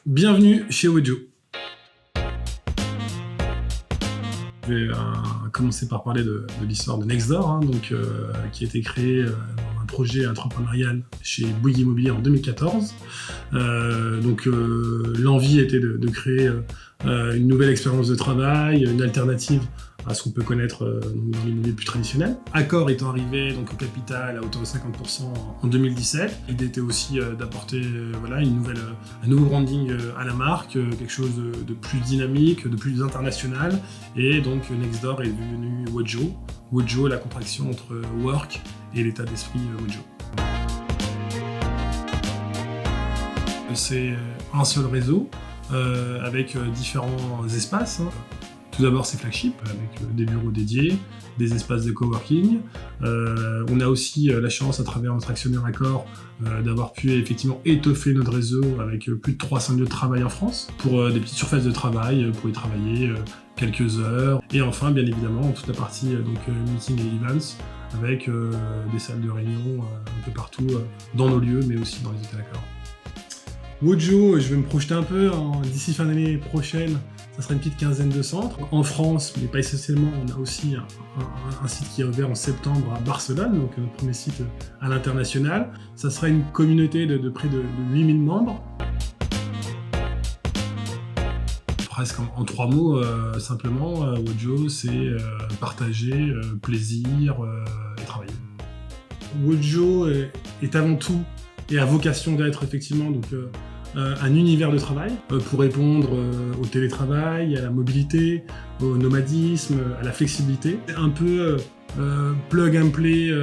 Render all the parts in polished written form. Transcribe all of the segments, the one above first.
Bienvenue chez Wojo. Je vais commencer par parler de l'histoire de Nextdoor, qui a été créé dans un projet entrepreneurial chez Bouygues Immobilier en 2014. L'envie était de créer une nouvelle expérience de travail, une alternative à ce qu'on peut connaître dans l'immobilier plus traditionnel. Accor étant arrivé au capital à hauteur de 50% en 2017. L'idée était aussi d'apporter un nouveau branding à la marque, quelque chose de plus dynamique, de plus international. Et donc Nextdoor est devenu Wojo. Wojo, la contraction entre work et l'état d'esprit Wojo. C'est un seul réseau avec différents espaces. Tout d'abord, c'est flagship, avec des bureaux dédiés, des espaces de coworking. On a aussi la chance, à travers notre actionnaire Accor, d'avoir pu effectivement étoffer notre réseau avec plus de 300 lieux de travail en France, pour des petites surfaces de travail, pour y travailler quelques heures. Et enfin, bien évidemment, toute la partie meeting et events, avec des salles de réunion un peu partout dans nos lieux, mais aussi dans les hôtels Accor. Wojo, je vais me projeter un peu, d'ici fin d'année prochaine, ça sera une petite quinzaine de centres. En France, mais pas essentiellement, on a aussi un site qui est ouvert en septembre à Barcelone, donc notre premier site à l'international. Ça sera une communauté de près de 8000 membres. Presque en 3 mots, simplement, Wojo, c'est partager, plaisir et travailler. Wojo est avant tout et a vocation d'être effectivement un univers de travail pour répondre au télétravail, à la mobilité, au nomadisme, à la flexibilité. C'est un peu plug and play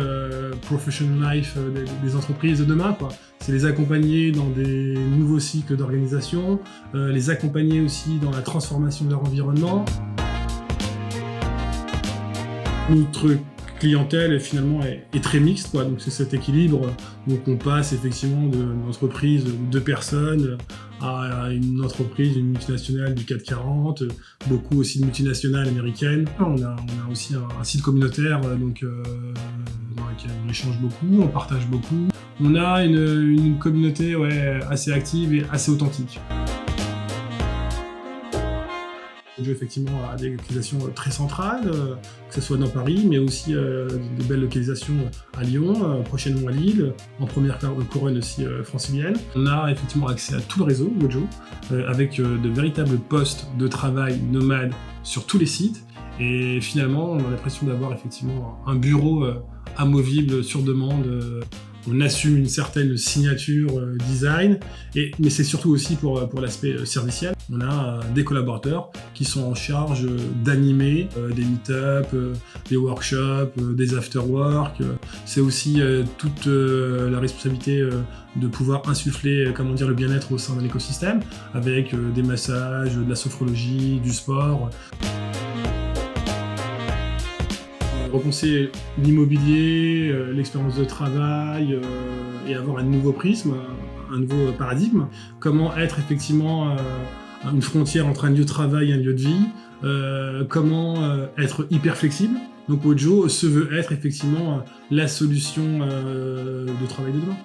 professional life des entreprises de demain, quoi. C'est les accompagner dans des nouveaux cycles d'organisation, les accompagner aussi dans la transformation de leur environnement. Notre clientèle finalement est très mixte, quoi. Donc c'est cet équilibre. Donc on passe effectivement d'une entreprise de personnes à une entreprise, une multinationale du CAC 40, beaucoup aussi de multinationales américaines. On a aussi un site communautaire dans lequel on échange beaucoup, on partage beaucoup. On a une communauté assez active et assez authentique. Wojo effectivement a des localisations très centrales, que ce soit dans Paris, mais aussi des belles localisations à Lyon, prochainement à Lille, en première couronne aussi francilienne. On a effectivement accès à tout le réseau Wojo, avec de véritables postes de travail nomades sur tous les sites. Et finalement, on a l'impression d'avoir effectivement un bureau amovible sur demande. On assume une certaine signature design, mais c'est surtout aussi pour l'aspect serviciel. On a des collaborateurs qui sont en charge d'animer des meet-up, des workshops, des after-work. C'est aussi toute la responsabilité de pouvoir insuffler le bien-être au sein d'un écosystème, avec des massages, de la sophrologie, du sport. Repenser l'immobilier, l'expérience de travail et avoir un nouveau prisme, un nouveau paradigme. Comment être effectivement une frontière entre un lieu de travail et un lieu de vie. Comment être hyper flexible. Donc Wojo se veut être effectivement la solution de travail de demain.